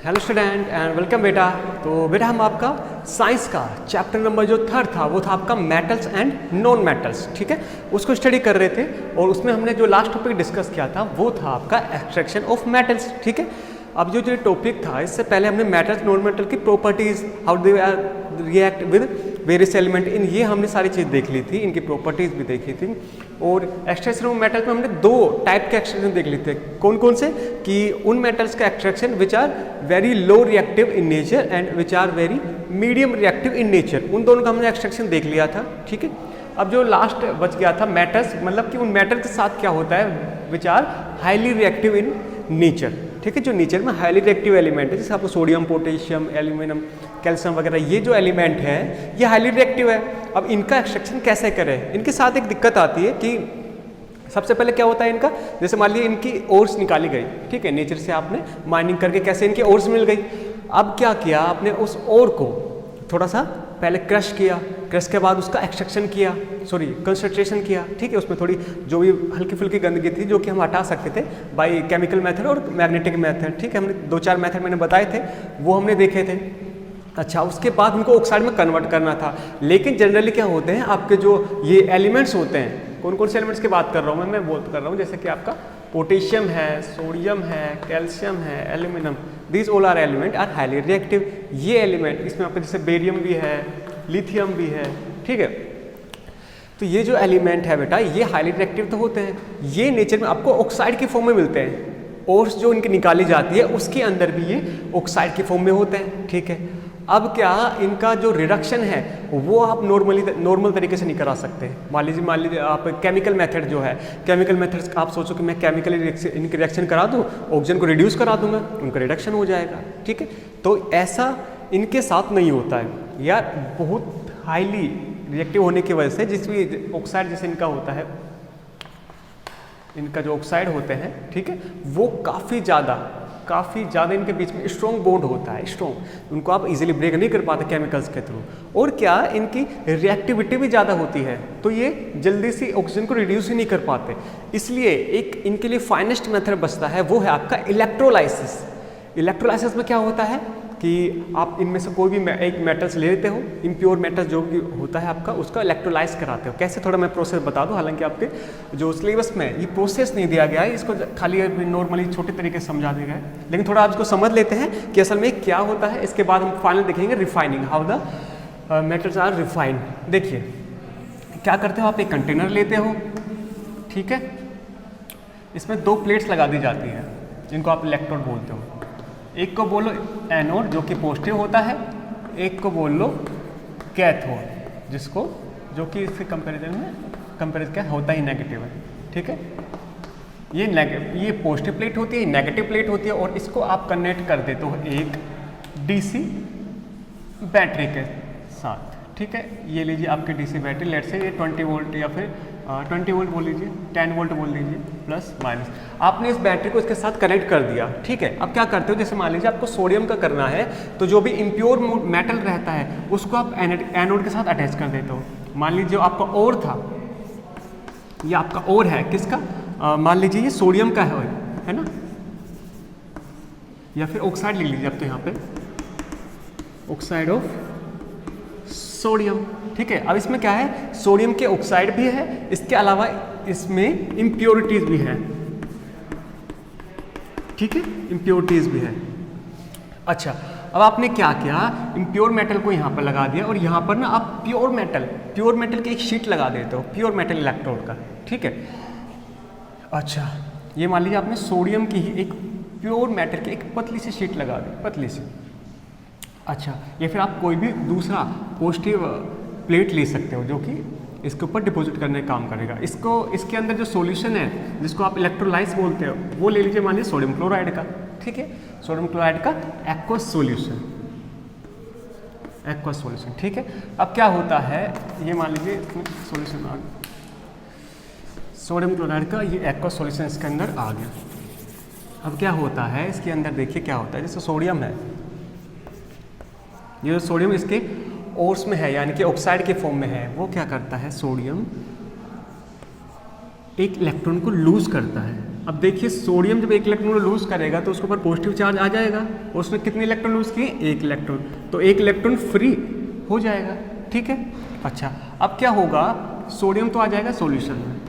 Hello student and welcome बेटा। तो बेटा हम आपका साइंस का चैप्टर नंबर जो थर्ड था वो था आपका मेटल्स एंड नॉन मेटल्स, ठीक है, उसको स्टडी कर रहे थे और उसमें हमने जो लास्ट टॉपिक डिस्कस किया था वो था आपका एक्सट्रैक्शन ऑफ मेटल्स, ठीक है। अब जो टॉपिक था इससे पहले हमने मेटल्स नॉन मेटल की properties, how they react with various element, इन ये हमने सारी चीज़ देख ली थी, इनकी प्रॉपर्टीज भी देखी थी। और एक्सट्रैक्शन ऑफ मेटल्स में हमने दो टाइप के एक्सट्रैक्शन देख लिए थे। कौन कौन से? कि उन मेटल्स का extraction which are very low reactive in nature and which are very medium reactive in nature, उन दोनों का हमने एक्सट्रैक्शन देख लिया था, ठीक है। अब जो लास्ट बच गया था मेटल्स, मतलब कि उन मेटल के साथ क्या होता है which are highly reactive in nature, ठीक है, जो नेचर में हाईली रिएक्टिव एलिमेंट है, जैसे आपको सोडियम, पोटेशियम, एल्यूमिनियम, कैल्शियम वगैरह, ये जो एलिमेंट है ये हाईली रिएक्टिव है। अब इनका एक्सट्रैक्शन कैसे करें? इनके साथ एक दिक्कत आती है कि सबसे पहले क्या होता है इनका, जैसे मान लीजिए इनकी ओर्स निकाली गई, ठीक है, नेचर से आपने माइनिंग करके कैसे इनकी ओर्स मिल गई। अब क्या किया आपने, उस ओर को थोड़ा सा पहले क्रश किया, क्रश के बाद उसका एक्सट्रैक्शन किया, सॉरी कंसंट्रेशन किया, ठीक है, उसमें थोड़ी जो भी हल्की फुल्की गंदगी थी जो कि हम हटा सकते थे बाय केमिकल मेथड और मैग्नेटिक मेथड, ठीक है, हमने 2-4 मेथड मैंने बताए थे, वो हमने देखे थे। अच्छा, उसके बाद उनको ऑक्साइड में कन्वर्ट करना था। लेकिन जनरली क्या होते हैं आपके जो ये एलिमेंट्स होते हैं, कौन कौन से एलिमेंट्स की बात कर रहा हूँ मैं बोल कर रहा हूँ, जैसे कि आपका पोटेशियम है, सोडियम है, कैल्शियम है, aluminium, these all are element are highly reactive. ये एलिमेंट इसमें आपका जैसे बेरियम भी है, लिथियम भी है, ठीक है। तो ये जो एलिमेंट है बेटा ये हाईली रिएक्टिव तो होते हैं, ये नेचर में आपको ऑक्साइड की फॉर्म में मिलते हैं, और जो इनकी निकाली जाती है उसके अंदर भी ये ऑक्साइड की फॉर्म में होते हैं, ठीक है। अब क्या इनका जो रिडक्शन है वो आप नॉर्मल तरीके से नहीं करा सकते। मान लीजिए आप केमिकल मेथड जो है, केमिकल मेथड्स आप सोचो कि मैं केमिकल इनकी रिएक्शन करा दूँ, ऑक्सीजन को रिड्यूस करा दूँ मैं, उनका रिडक्शन हो जाएगा, ठीक है। तो ऐसा इनके साथ नहीं होता है यार, बहुत हाईली रिएक्टिव होने की वजह से जिस भी ऑक्साइड जैसे इनका होता है, इनका जो ऑक्साइड होते हैं, ठीक है, वो काफ़ी ज़्यादा इनके बीच में स्ट्रॉन्ग बॉन्ड होता है, स्ट्रॉन्ग, उनको आप इजीली ब्रेक नहीं कर पाते केमिकल्स के थ्रू। और क्या इनकी रिएक्टिविटी भी ज़्यादा होती है, तो ये जल्दी से ऑक्सीजन को रिड्यूस ही नहीं कर पाते। इसलिए एक इनके लिए फाइनेस्ट मेथड बचता है, वो है आपका इलेक्ट्रोलाइसिस। इलेक्ट्रोलाइसिस में क्या होता है कि आप इनमें से कोई भी एक मेटल्स ले लेते हो, इम्प्योर मेटल्स जो भी होता है आपका, उसका इलेक्ट्रोलाइज कराते हो। कैसे, थोड़ा मैं प्रोसेस बता दूं, हालांकि आपके जो सिलेबस में ये प्रोसेस नहीं दिया गया है, इसको खाली नॉर्मली छोटे तरीके से समझा दिया गया है, लेकिन थोड़ा आप इसको समझ लेते हैं कि असल में क्या होता है। इसके बाद हम फाइनल देखेंगे refining, how the metals are refined. देखिए क्या करते हो, आप एक कंटेनर लेते हो, ठीक है, इसमें 2 प्लेट्स लगा दी जाती हैं जिनको आप इलेक्ट्रोड बोलते हो। एक को बोलो एनोड जो कि पॉजिटिव होता है, एक को बोल लो कैथोड जिसको जो कि इसके कंपेरिजन क्या होता ही नेगेटिव है, ठीक है। ये पॉजिटिव प्लेट होती है, नेगेटिव प्लेट होती है, और इसको आप कनेक्ट कर देते हो एक डीसी बैटरी के साथ, ठीक है। ये लीजिए आपकी डीसी बैटरी, लेट से ये 20 वोल्ट या फिर 20 वोल्ट बोल लीजिए, 10 वोल्ट बोल लीजिए, प्लस माइनस। आपने इस बैटरी को इसके साथ कनेक्ट कर दिया, ठीक है। अब क्या करते हो, जैसे मान लीजिए आपको सोडियम का करना है, तो जो भी इम्प्योर मेटल रहता है उसको आप एनोड के साथ अटैच कर देते हो। मान लीजिए आपका ओर था, ये आपका ओर है किसका, मान लीजिए ये सोडियम का है ना, या फिर ऑक्साइड लिख लीजिए अब तो यहाँ पे ऑक्साइड ऑफ सोडियम, ठीक है। अब इसमें क्या है, सोडियम के ऑक्साइड भी है, इसके अलावा इसमें इम्प्योरिटीज भी है, ठीक है, इम्प्योरिटीज भी है। अच्छा, अब आपने क्या किया, इम्प्योर मेटल को यहाँ पर लगा दिया, और यहाँ पर ना आप प्योर मेटल की एक शीट लगा देते हो, प्योर मेटल इलेक्ट्रोड का, ठीक है। अच्छा, ये मान लीजिए आपने सोडियम की ही एक प्योर मेटल की एक पतली सी शीट लगा दी, पतली सी। अच्छा, या फिर आप कोई भी दूसरा पॉजिटिव प्लेट ले सकते हो जो कि इसके ऊपर डिपॉजिट करने का काम करेगा। इसके अंदर जो सॉल्यूशन है जिसको आप इलेक्ट्रोलाइज बोलते हो, वो ले लीजिए, मान लीजिए सोडियम क्लोराइड का, ठीक है, सोडियम क्लोराइड का एक्वस सॉल्यूशन, ठीक है। अब क्या होता है, ये मान लीजिए सॉल्यूशन आ गया, सोडियम क्लोराइड का ये एक्वस सॉल्यूशन इसके अंदर आ गया। अब क्या होता है इसके अंदर, देखिए क्या होता है, जैसे सोडियम है, ये जो सोडियम इसके ओर्स में है यानी कि ऑक्साइड के फॉर्म में है, वो क्या करता है, सोडियम एक इलेक्ट्रॉन को लूज करता है, अब देखिए सोडियम जब एक इलेक्ट्रॉन लूज करेगा तो उसके ऊपर पॉजिटिव चार्ज आ जाएगा और उसने कितने इलेक्ट्रॉन लूज किए, एक इलेक्ट्रॉन, तो एक इलेक्ट्रॉन फ्री हो जाएगा, ठीक है। अच्छा अब क्या होगा, सोडियम तो आ जाएगा सॉल्यूशन में,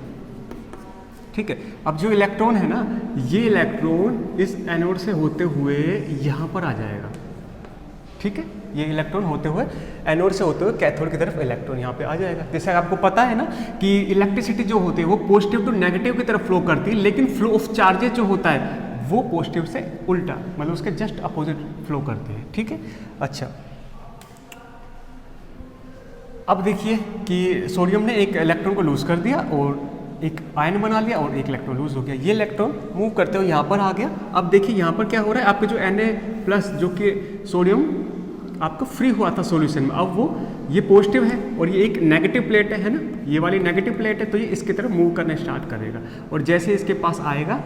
ठीक है। अब जो इलेक्ट्रॉन है ना, ये इलेक्ट्रॉन इस एनोड से होते हुए यहाँ पर आ जाएगा, ठीक है। ये इलेक्ट्रॉन होते हुए एनोड से होते हुए कैथोड की तरफ इलेक्ट्रॉन यहाँ पे आ जाएगा। जैसे आपको पता है ना कि इलेक्ट्रिसिटी जो होती है वो पॉजिटिव टू नेगेटिव की तरफ फ्लो करती है, लेकिन फ्लो ऑफ चार्जेस जो होता है वो पॉजिटिव से उल्टा, मतलब उसके जस्ट अपोजिट फ्लो करते हैं, ठीक है। अच्छा अब देखिए कि सोडियम ने एक इलेक्ट्रॉन को लूज कर दिया और एक आयन बना लिया और एक इलेक्ट्रॉन लूज हो गया, ये इलेक्ट्रॉन मूव करते हुए यहाँ पर आ गया। अब देखिए यहाँ पर क्या हो रहा है, आपके जो Na+ जो कि सोडियम आपका फ्री हुआ था सॉल्यूशन में, अब वो ये पॉजिटिव है और ये एक नेगेटिव प्लेट है ना, ये वाली नेगेटिव प्लेट है, तो ये इसकी तरफ मूव करना स्टार्ट करेगा और जैसे इसके पास आएगा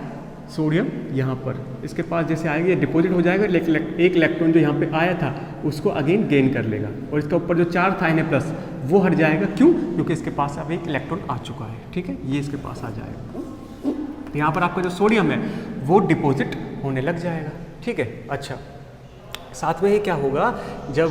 सोडियम यहाँ पर इसके पास जैसे आएगा ये डिपॉजिट हो जाएगा, एक इलेक्ट्रॉन जो यहाँ पे आया था उसको अगेन गेन कर लेगा और इसके ऊपर जो चार्ज था Na+ वो हट जाएगा। क्यों? क्योंकि इसके पास अब एक इलेक्ट्रॉन आ चुका है, ठीक है, ये इसके पास आ जाएगा। यहाँ पर आपका जो सोडियम है वो डिपॉजिट होने लग जाएगा, ठीक है। अच्छा साथ में ही क्या होगा, जब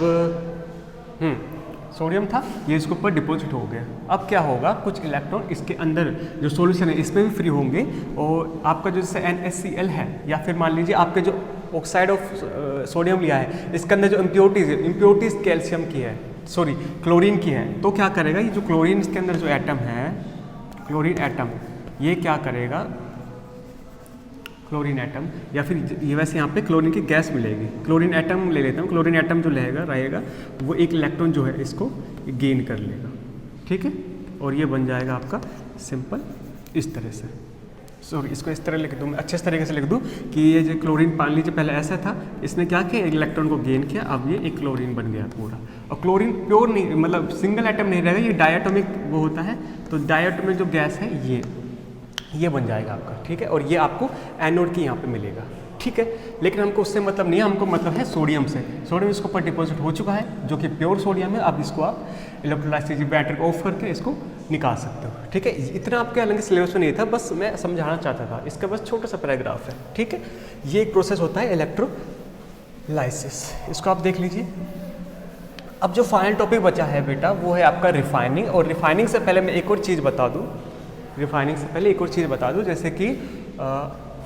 सोडियम था ये इसके ऊपर डिपॉजिट हो गया, अब क्या होगा, कुछ इलेक्ट्रॉन इसके अंदर जो सॉल्यूशन है इसमें भी फ्री होंगे और आपका जो जैसे NaCl है या फिर मान लीजिए आपके जो ऑक्साइड ऑफ सोडियम लिया है इसके अंदर जो इम्प्योरिटीज कैल्शियम की है, सॉरी क्लोरीन की है, तो क्या करेगा, ये जो क्लोरीन इसके अंदर जो एटम है, क्लोरीन एटम, ये क्या करेगा, क्लोरीन एटम या फिर ये वैसे यहाँ पे क्लोरीन की गैस मिलेगी, क्लोरीन एटम ले लेता हूँ, क्लोरीन एटम जो रहेगा वो एक इलेक्ट्रॉन जो है इसको गेन कर लेगा, ठीक है, और ये बन जाएगा आपका सिंपल इस तरह से। सॉरी इसको इस तरह लिख दूँ, मैं अच्छे तरीके से लिख दूँ कि ये जो क्लोरीन मान लीजिए पहले ऐसा था, इसने क्या किया, एक इलेक्ट्रॉन को गेन किया, अब ये एक क्लोरीन बन गया पूरा। और क्लोरीन प्योर नहीं, मतलब सिंगल एटम नहीं रहेगा, ये डायटोमिक वो होता है, तो डायटोमिक जो गैस है ये बन जाएगा आपका, ठीक है, और ये आपको एनोड की यहाँ पे मिलेगा, ठीक है। लेकिन हमको उससे मतलब नहीं है, हमको मतलब है सोडियम से। सोडियम इसके ऊपर डिपॉजिट हो चुका है जो कि प्योर सोडियम है, अब इसको आप इलेक्ट्रोलाइसिस बैटरी को ऑफ करके इसको निकाल सकते हो, ठीक है। इतना आपके हालांकि सिलेबस में नहीं था, बस मैं समझाना चाहता था, इसका बस छोटा सा पैराग्राफ है, ठीक है। ये एक प्रोसेस होता है इलेक्ट्रोलाइसिस, इसको आप देख लीजिए। अब जो फाइनल टॉपिक बचा है बेटा वो है आपका रिफाइनिंग, और रिफाइनिंग से पहले मैं एक और चीज़ बता दूँ, जैसे कि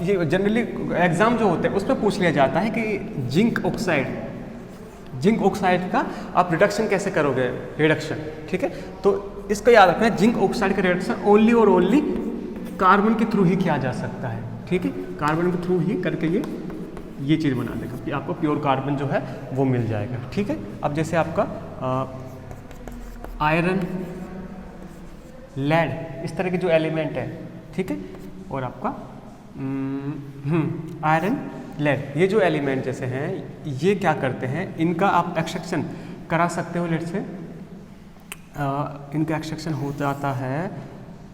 ये जनरली एग्जाम जो होते हैं उसमें पूछ लिया जाता है कि जिंक ऑक्साइड का आप रिडक्शन कैसे करोगे, ठीक है। तो इसको याद रखना है, जिंक ऑक्साइड का रिडक्शन ओनली और ओनली कार्बन के थ्रू ही किया जा सकता है, ठीक है, कार्बन के थ्रू ही करके ये चीज़ बना देगा कि आपको प्योर कार्बन जो है वो मिल जाएगा, ठीक है। अब जैसे आपका आयरन, लेड, इस तरह के जो एलिमेंट है, ठीक है, और आपका आयरन, लेड, ये जो एलिमेंट जैसे हैं ये क्या करते हैं, इनका आप एक्सट्रैक्शन करा सकते हो, लेट से इनका एक्सट्रैक्शन हो जाता है,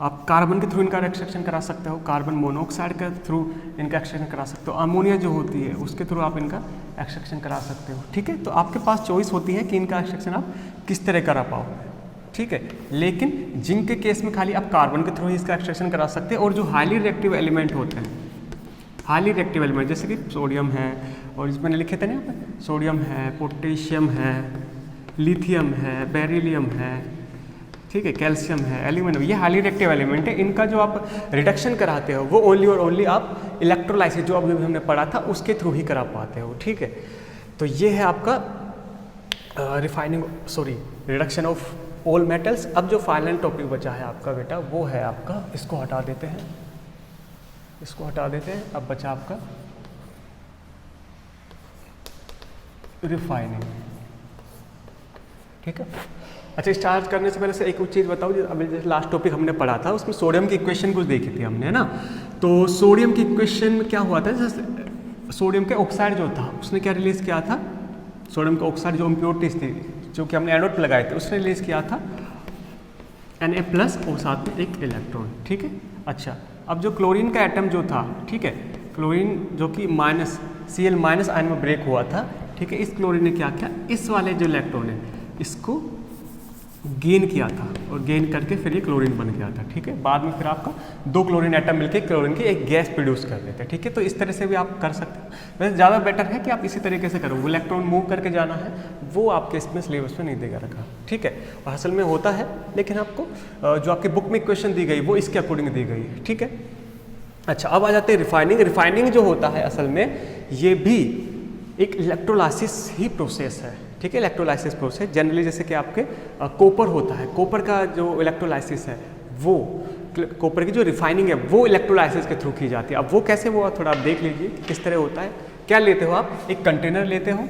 आप कार्बन के थ्रू इनका एक्सट्रैक्शन करा सकते हो, कार्बन मोनोऑक्साइड के थ्रू इनका एक्सट्रैक्शन करा सकते हो, अमोनिया जो होती है उसके थ्रू आप इनका एक्सट्रैक्शन करा सकते हो, ठीक है। तो आपके पास चॉइस होती है कि इनका एक्सट्रैक्शन आप किस तरह करा पाओ, ठीक है। लेकिन जिंक के केस में खाली आप कार्बन के थ्रू ही इसका एक्सट्रैक्शन करा सकते हैं, और जो हाईली रिएक्टिव एलिमेंट होते हैं, हाईली रिएक्टिव एलिमेंट जैसे कि सोडियम है, और इसमें लिखे थे ना यहाँ पर, सोडियम है, पोटेशियम है, लिथियम है, बेरिलियम है, ठीक है, कैल्शियम है, एल्यूमिनियम, ये हाईली रिएक्टिव एलिमेंट है। इनका जो आप रिडक्शन कराते हो वो ओनली और ओनली आप इलेक्ट्रोलाइसिस जो अभी हमने पढ़ा था उसके थ्रू ही करा पाते हो, ठीक है। तो ये है आपका रिडक्शन ऑफ ऑल मेटल्स। अब जो फाइनल टॉपिक बचा है आपका बेटा वो है आपका, इसको हटा देते हैं, अब बचा आपका रिफाइनिंग, ठीक है। अच्छा, स्टार्ट करने से पहले से एक चीज़ बताओ, अभी जैसे लास्ट टॉपिक हमने पढ़ा था उसमें सोडियम की इक्वेशन कुछ देखी थी हमने, है ना। तो सोडियम की इक्वेशन में क्या हुआ था, जैसे सोडियम के ऑक्साइड जो था उसने क्या रिलीज़ किया था, सोडियम का ऑक्साइड जो इम्प्योरिटीज थी जो कि हमने एनोड पे लगाए थे उसने रिलीज़ किया था Na+ और साथ में एक इलेक्ट्रॉन, ठीक है। अच्छा, अब जो क्लोरीन का एटम जो था, ठीक है, क्लोरीन जो कि Cl- आयन में ब्रेक हुआ था, ठीक है, इस क्लोरीन ने क्या किया, इस वाले जो इलेक्ट्रॉन है इसको गेन किया था और गेन करके फिर ये क्लोरीन बन गया था, ठीक है। बाद में फिर आपका 2 क्लोरीन एटम मिलके क्लोरीन की एक गैस प्रोड्यूस कर देते हैं, ठीक है। तो इस तरह से भी आप कर सकते हैं। वैसे ज़्यादा बेटर है कि आप इसी तरीके से करो, वो इलेक्ट्रॉन मूव करके जाना है, वो आपके इसमें सिलेबस में नहीं देगा रखा, ठीक है। और असल में होता है, लेकिन आपको जो आपकी बुक में क्वेश्चन दी गई वो इसके अकॉर्डिंग दी गई है, ठीक है। अच्छा, अब आ जाते हैं रिफाइनिंग। रिफाइनिंग जो होता है असल में ये भी एक इलेक्ट्रोलाइसिस ही प्रोसेस है, ठीक है। इलेक्ट्रोलाइसिस प्रोसेस जनरली जैसे कि आपके कॉपर होता है, कॉपर का जो इलेक्ट्रोलाइसिस है वो कॉपर की जो रिफाइनिंग है वो इलेक्ट्रोलाइसिस के थ्रू की जाती है। अब वो कैसे हुआ थोड़ा आप देख लीजिए किस तरह होता है। क्या लेते हो आप, एक कंटेनर लेते हो,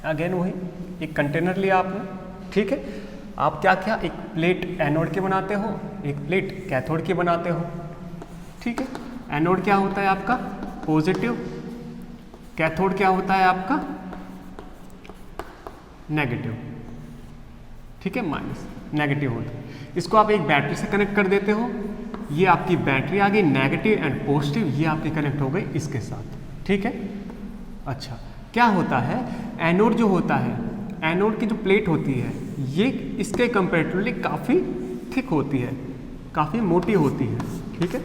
अगेन वही एक कंटेनर लिया आपने, ठीक है। आप क्या क्या, एक प्लेट एनोड के बनाते हो, एक प्लेट कैथोड की बनाते हो, ठीक है। एनोड क्या होता है आपका पॉजिटिव, कैथोड क्या होता है आपका नेगेटिव, ठीक है, माइनस नेगेटिव होता है। इसको आप एक बैटरी से कनेक्ट कर देते हो, ये आपकी बैटरी आ गई, नेगेटिव एंड पॉजिटिव ये आपकी कनेक्ट हो गई इसके साथ, ठीक है। अच्छा, क्या होता है, एनोड जो होता है, एनोड की जो प्लेट होती है ये इसके कंपेरेटिवली काफ़ी थिक होती है, काफ़ी मोटी होती है, ठीक है।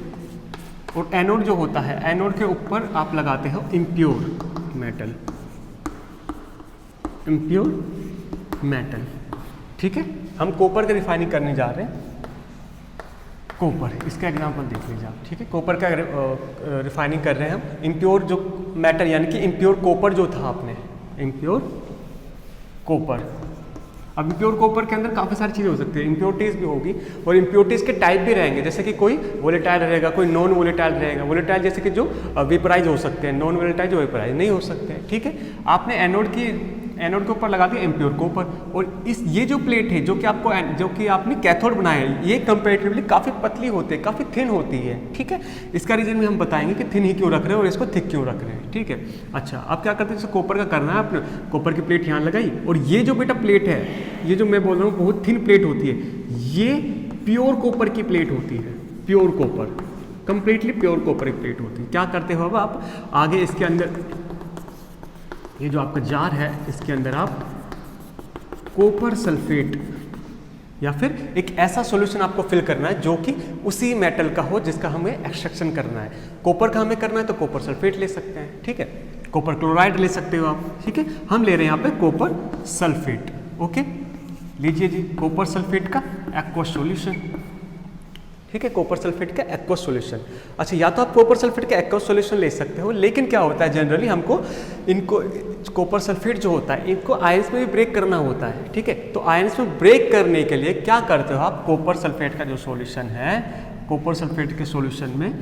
और एनोड जो होता है, एनोड के ऊपर आप लगाते हो इम्प्योर मेटल, इम्प्योर मेटल, ठीक है। हम कॉपर की रिफाइनिंग करने जा रहे हैं, कॉपर, इसका एग्जांपल देख लीजिए आप, ठीक है। कॉपर का रिफाइनिंग कर रहे हैं हम, इम्प्योर जो मेटल यानी कि इम्प्योर कॉपर जो था आपने, इम्प्योर कॉपर। अब इम्प्योर कॉपर के अंदर काफ़ी सारी चीज़ें हो सकती है, इम्प्योरिटीज़ भी होगी और इम्प्योरिटीज़ के टाइप भी रहेंगे, जैसे कि कोई वोलेटाइल रहेगा, कोई नॉन वोलेटाइल रहेगा। वोलेटाइल जैसे कि जो वेपराइज हो सकते हैं, नॉन वोलेटाइल जो वेपराइज नहीं हो सकते हैं, ठीक है। आपने एनोड के ऊपर लगा दिया इम्प्योर कॉपर, और ये जो प्लेट है जो कि आपने कैथोड बनाया है, ये कंपेरेटिवली काफ़ी पतली होती है, काफ़ी थिन होती है, ठीक है। इसका रीज़न भी हम बताएंगे कि थिन ही क्यों रख रहे हैं और इसको थिक क्यों रख रहे हैं, ठीक है। अच्छा, अब क्या करते हैं, जैसे कॉपर का करना है आपने, कॉपर की प्लेट यहाँ लगाई, और ये जो बेटा प्लेट है, ये जो मैं बोल रहा हूँ बहुत थिन प्लेट होती है, ये प्योर कॉपर की प्लेट होती है, pure copper, completely pure copper की प्लेट होती है। क्या करते हो अब आप आगे इसके अंदर, ये जो आपका जार है इसके अंदर आप कॉपर सल्फेट या फिर एक ऐसा सॉल्यूशन आपको फिल करना है जो कि उसी मेटल का हो जिसका हमें एक्सट्रैक्शन करना है। कॉपर का हमें करना है तो कॉपर सल्फेट ले सकते हैं, ठीक है। कॉपर क्लोराइड ले सकते हो आप, ठीक है। हम ले रहे हैं यहाँ पे कॉपर सल्फेट, ओके। लीजिए जी कॉपर सल्फेट का एक्वस सॉल्यूशन, ठीक है, कॉपर सल्फेट का एक्वस सॉल्यूशन। अच्छा, या तो आप कॉपर सल्फेट का एक्वस सॉल्यूशन ले सकते हो, लेकिन क्या होता है जनरली हमको इनको कॉपर सल्फेट जो होता है इनको आयंस में भी ब्रेक करना होता है, ठीक है। तो आयंस में ब्रेक करने के लिए क्या करते हो आप, कॉपर सल्फेट का जो सॉल्यूशन है, कॉपर सल्फेट के सॉल्यूशन में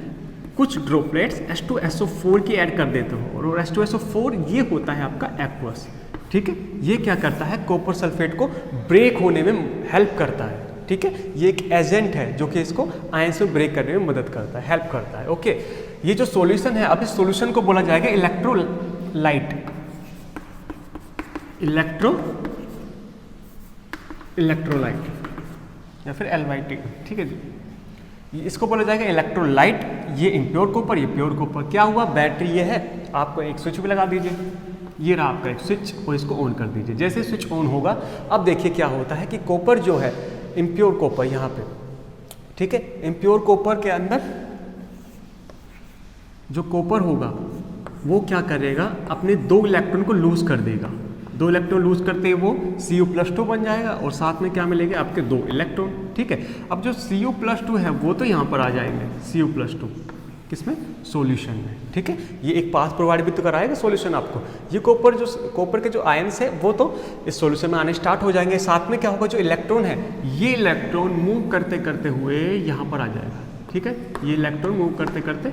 कुछ ड्रॉपलेट्स H2SO4 की ऐड कर देते हो, और H2SO4 ये होता है आपका एक्वस, ठीक है। ये क्या करता है, कॉपर सल्फेट को ब्रेक होने में हेल्प करता है, ठीक है। ये एक एजेंट है जो कि इसको आयंस में ब्रेक करने में मदद करता है, हेल्प करता है, ओके। ये जो सॉल्यूशन है, अब इस सॉल्यूशन को बोला जाएगा इलेक्ट्रोलाइट, इलेक्ट्रोलाइट या फिर LYT, ठीक है जी। इसको बोला जाएगा इलेक्ट्रोलाइट। ये इम्प्योर कॉपर, ये प्योर कॉपर। क्या हुआ, बैटरी ये है, आपको एक स्विच भी लगा दीजिए, ये रहा आपका एक स्विच, और इसको ऑन कर दीजिए। जैसे स्विच ऑन होगा, अब देखिए क्या होता है कि कॉपर जो है, इम्प्योर कॉपर यहाँ पे, ठीक है, इम्प्योर कॉपर के अंदर जो कॉपर होगा वो क्या करेगा, अपने 2 इलेक्ट्रॉन को लूज कर देगा। 2 इलेक्ट्रॉन लूज करते ही वो Cu+2 बन जाएगा, और साथ में क्या मिलेगा, आपके 2 इलेक्ट्रॉन, ठीक है। अब जो Cu+2 है वो तो यहाँ पर आ जाएंगे, Cu+2 किसमें, सॉल्यूशन में, ठीक है। ये एक पाथ प्रोवाइड भी तो कराएगा सॉल्यूशन आपको। ये कॉपर के जो आयंस है वो तो इस सॉल्यूशन में आने स्टार्ट हो जाएंगे। साथ में क्या होगा, जो इलेक्ट्रॉन है, ये इलेक्ट्रॉन मूव करते करते हुए यहाँ पर आ जाएगा, ठीक है। ये इलेक्ट्रॉन मूव करते करते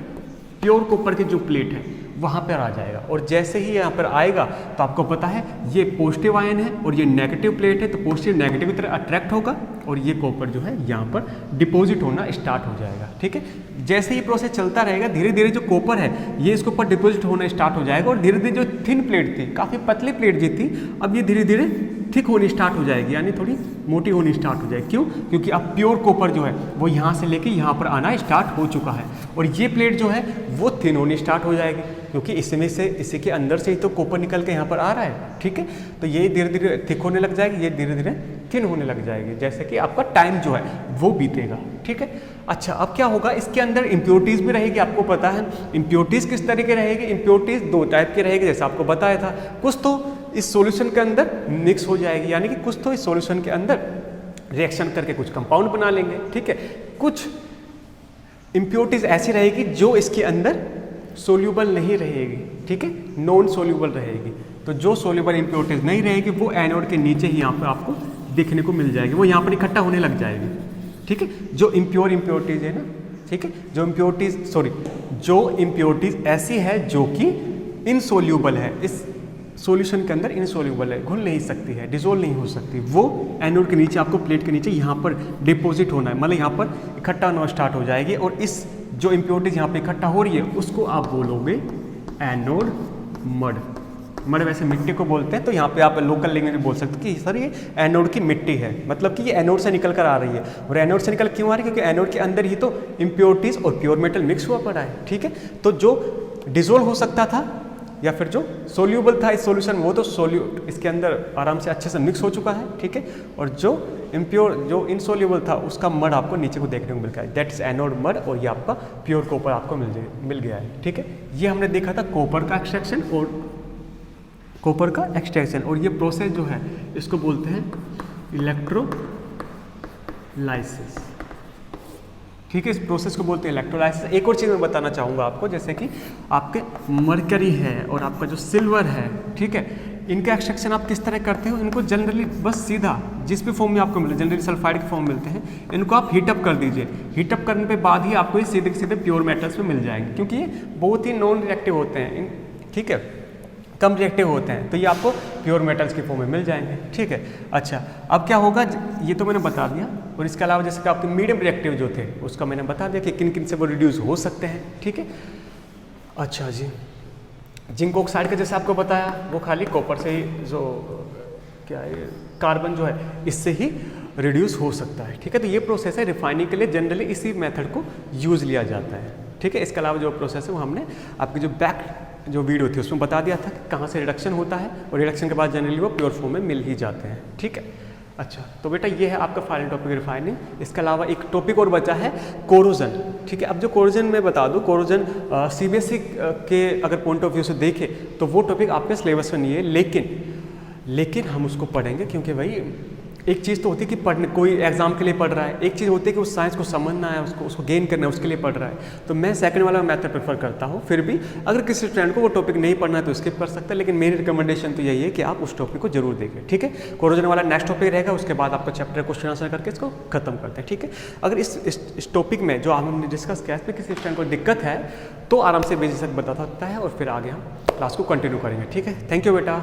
प्योर कॉपर की जो प्लेट है वहाँ पर आ जाएगा, और जैसे ही यहाँ पर आएगा तो आपको पता है ये पॉजिटिव आयन है और ये नेगेटिव प्लेट है, तो पॉजिटिव नेगेटिव की तरह अट्रैक्ट होगा और ये कॉपर जो है यहाँ पर डिपॉजिट होना स्टार्ट हो जाएगा, ठीक है। जैसे ही प्रोसेस चलता रहेगा, धीरे धीरे जो कॉपर है ये इसके ऊपर डिपॉजिट होना स्टार्ट हो जाएगा, और धीरे धीरे जो थिन प्लेट थी, काफ़ी पतली प्लेट जो थी, अब ये धीरे धीरे थिक होनी स्टार्ट हो जाएगी, यानी थोड़ी मोटी होनी स्टार्ट हो जाएगी। क्यों, क्योंकि अब प्योर कॉपर जो है वो यहाँ से लेके यहाँ पर आना स्टार्ट हो चुका है, और ये प्लेट जो है वो थिन होनी स्टार्ट हो जाएगी, क्योंकि इसमें से, इसी के अंदर से ही तो कॉपर निकल के यहाँ पर आ रहा है, ठीक है। तो ये धीरे धीरे थिक होने लग जाएगी, ये धीरे धीरे थिन होने लग जाएगी, जैसे कि आपका टाइम जो है वो बीतेगा। ठीक है, अच्छा अब क्या होगा, इसके अंदर इम्प्योरिटीज़ भी रहेगी। आपको पता है इम्प्योरिटीज़ किस तरह की रहेगी, इम्प्योरिटीज़ दो टाइप की रहेगी, जैसे आपको बताया था। कुछ तो इस सॉल्यूशन के अंदर मिक्स हो जाएगी, यानी कि कुछ तो इस सॉल्यूशन के अंदर रिएक्शन करके कुछ कंपाउंड बना लेंगे। ठीक है, कुछ इम्प्योरिटीज़ ऐसी रहेगी जो इसके अंदर सोल्यूबल नहीं रहेगी। ठीक है, नॉन सोल्यूबल रहेगी। तो जो सोल्यूबल इम्प्योरिटीज़ नहीं रहेगी वो एनोड के नीचे ही यहाँ पर आपको देखने को मिल जाएगी, वो यहाँ पर इकट्ठा होने लग जाएगी। ठीक है, जो इम्प्योरिटीज़ है ना, ठीक है, जो इम्प्योरिटीज़ ऐसी है जो कि इनसोल्यूबल है, इस सॉल्यूशन के अंदर इनसोल्यूबल है, घुल नहीं सकती है, डिसोल्व नहीं हो सकती, वो एनोड के नीचे आपको प्लेट के नीचे यहाँ पर डिपॉजिट होना है, मतलब यहाँ पर इकट्ठा होना स्टार्ट हो जाएगी। और इस जो इम्प्योरिटीज़ यहाँ पे इकट्ठा हो रही है उसको आप बोलोगे एनोड मड। मड वैसे मिट्टी को बोलते हैं, तो यहाँ पे आप लोकल लैंग्वेज में बोल सकते हैं कि सर ये एनोड की मिट्टी है, मतलब कि ये एनोड से निकल कर आ रही है। और एनोड से निकल क्यों आ रही है, क्योंकि एनोड के अंदर ही तो इम्प्योरिटीज़ और प्योर मेटल मिक्स हुआ पड़ा है। ठीक है, तो जो डिसोल्व हो सकता था या फिर जो सोल्यूबल था इस सॉल्यूशन में, वो तो इसके अंदर आराम से अच्छे से मिक्स हो चुका है। ठीक है, और जो इनसोल्यूबल था उसका मड आपको नीचे को देखने को मिलता है, दैट इज एनोड मड, और ये आपका प्योर कॉपर आपको मिल गया है। ठीक है, ये हमने देखा था कॉपर का एक्सट्रैक्शन और ये प्रोसेस जो है इसको बोलते हैं इलेक्ट्रोलाइसिस। ठीक है, इस प्रोसेस को बोलते हैं इलेक्ट्रोलाइसिस। एक और चीज़ मैं बताना चाहूँगा आपको, जैसे कि आपके मरकरी है और आपका जो सिल्वर है, ठीक है, इनका एक्सट्रैक्शन आप किस तरह करते हो, इनको जनरली बस सीधा जिस भी फॉर्म में आपको मिले, जनरली सल्फाइड के फॉर्म मिलते हैं, इनको आप हीटअप कर दीजिए। हीटअप करने पे बाद ही आपको ये सीधे सीधे प्योर मेटल्स में मिल जाएंगे, क्योंकि ये बहुत ही नॉन रिएक्टिव होते हैं। ठीक है, कम रिएक्टिव होते हैं, तो ये आपको प्योर मेटल्स के फॉर्म में मिल जाएंगे। ठीक है, अच्छा अब क्या होगा, ये तो मैंने बता दिया। और इसके अलावा जैसे कि आपके मीडियम रिएक्टिव जो थे उसका मैंने बता दिया कि किन किन से वो रिड्यूस हो सकते हैं। ठीक है, अच्छा जी, जिंक ऑक्साइड का जैसे आपको बताया वो खाली कॉपर से ही, जो क्या है कार्बन जो है इससे ही रिड्यूस हो सकता है। ठीक है, तो ये प्रोसेस है रिफाइनिंग के लिए जनरली इसी मेथड को यूज़ लिया जाता है। ठीक है, इसके अलावा जो प्रोसेस है वो हमने आपकी जो वीडियो थी उसमें बता दिया था कि कहाँ से रिडक्शन होता है, और रिडक्शन के बाद जनरली वो प्योर फॉर्म में मिल ही जाते हैं। ठीक है, अच्छा तो बेटा ये है आपका फाइनल टॉपिक रिफाइनिंग। इसके अलावा एक टॉपिक और बचा है कोरोजन। ठीक है, अब जो कोरोजन मैं बता दूं, कोरोजन सीबीएसई के अगर पॉइंट ऑफ व्यू से देखें तो वो टॉपिक आपके सिलेबस में नहीं है, लेकिन हम उसको पढ़ेंगे, क्योंकि भाई एक चीज़ तो होती है कि पढ़ने, कोई एग्जाम के लिए पढ़ रहा है, एक चीज़ होती है कि उस साइंस को समझना है, उसको गेन करना है, उसके लिए पढ़ रहा है। तो मैं सेकंड वाला मेथड प्रेफर करता हूँ। फिर भी अगर किसी स्टूडेंट को वो टॉपिक नहीं पढ़ना है तो स्किप कर सकता है, लेकिन मेरी रिकमेंडेशन तो यही है कि आप उस टॉपिक को जरूर देखें। ठीक है, कोरोजन वाला नेक्स्ट टॉपिक रहेगा, उसके बाद आपका चैप्टर क्वेश्चन आंसर करके इसको खत्म करते हैं। ठीक है, अगर इस टॉपिक में जो हमने डिस्कस किया इसमें किसी स्टूडेंट को दिक्कत है तो आराम से बेझिझक बता सकता है, और फिर आगे हम क्लास को कंटिन्यू करेंगे। ठीक है, थैंक यू बेटा।